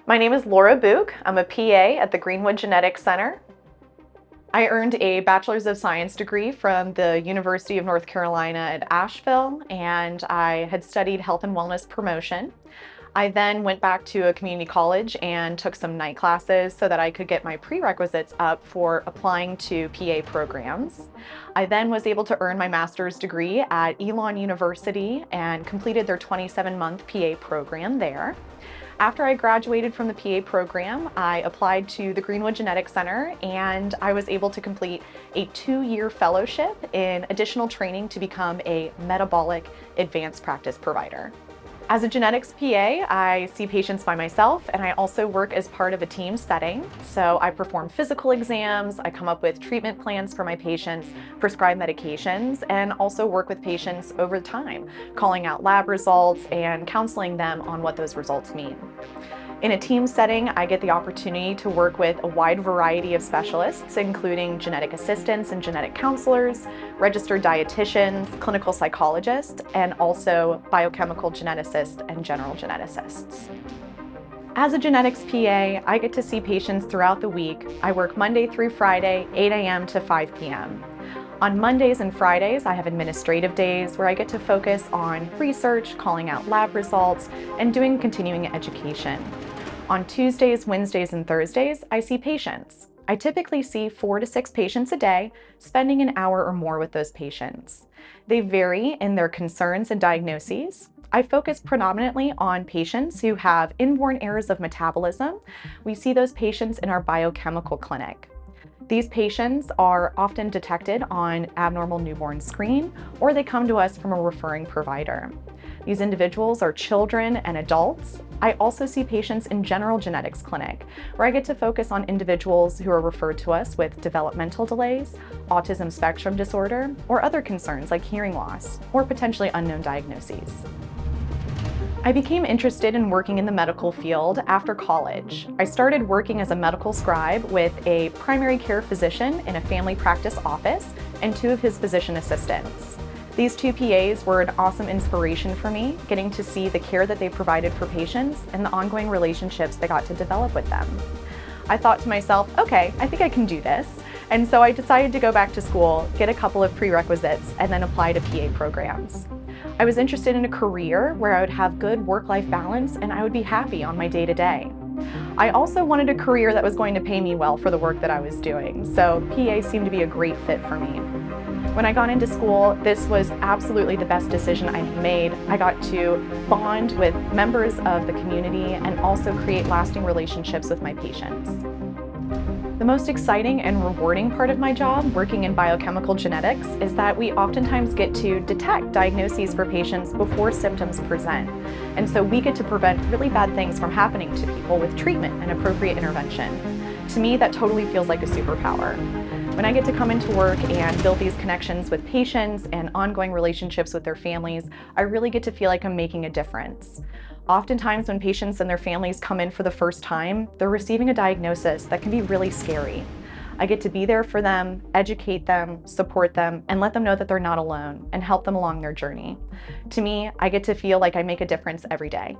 My name is Laura Buch. I'm a PA at the Greenwood Genetics Center. I earned a Bachelor's of Science degree from the University of North Carolina at Asheville, and I had studied health and wellness promotion. I then went back to a community college and took some night classes so that I could get my prerequisites up for applying to PA programs. I then was able to earn my master's degree at Elon University and completed their 27-month PA program there. After I graduated from the PA program, I applied to the Greenwood Genetics Center, and I was able to complete a 2-year fellowship in additional training to become a metabolic advanced practice provider. As a genetics PA, I see patients by myself, and I also work as part of a team setting. So I perform physical exams, I come up with treatment plans for my patients, prescribe medications, and also work with patients over time, calling out lab results and counseling them on what those results mean. In a team setting, I get the opportunity to work with a wide variety of specialists, including genetic assistants and genetic counselors, registered dietitians, clinical psychologists, and also biochemical geneticists and general geneticists. As a genetics PA, I get to see patients throughout the week. I work Monday through Friday, 8 a.m. to 5 p.m. On Mondays and Fridays, I have administrative days where I get to focus on research, calling out lab results, and doing continuing education. On Tuesdays, Wednesdays, and Thursdays, I see patients. I typically see 4 to 6 patients a day, spending an hour or more with those patients. They vary in their concerns and diagnoses. I focus predominantly on patients who have inborn errors of metabolism. We see those patients in our biochemical clinic. These patients are often detected on abnormal newborn screen, or they come to us from a referring provider. These individuals are children and adults. I also see patients in general genetics clinic, where I get to focus on individuals who are referred to us with developmental delays, autism spectrum disorder, or other concerns like hearing loss, or potentially unknown diagnoses. I became interested in working in the medical field after college. I started working as a medical scribe with a primary care physician in a family practice office and 2 of his physician assistants. These 2 PAs were an awesome inspiration for me, getting to see the care that they provided for patients and the ongoing relationships they got to develop with them. I thought to myself, okay, I think I can do this. And so I decided to go back to school, get a couple of prerequisites, and then apply to PA programs. I was interested in a career where I would have good work-life balance and I would be happy on my day-to-day. I also wanted a career that was going to pay me well for the work that I was doing, so PA seemed to be a great fit for me. When I got into school, this was absolutely the best decision I had made. I got to bond with members of the community and also create lasting relationships with my patients. The most exciting and rewarding part of my job, working in biochemical genetics, is that we oftentimes get to detect diagnoses for patients before symptoms present. And so we get to prevent really bad things from happening to people with treatment and appropriate intervention. To me, that totally feels like a superpower. When I get to come into work and build these connections with patients and ongoing relationships with their families, I really get to feel like I'm making a difference. Oftentimes when patients and their families come in for the first time, they're receiving a diagnosis that can be really scary. I get to be there for them, educate them, support them, and let them know that they're not alone and help them along their journey. To me, I get to feel like I make a difference every day.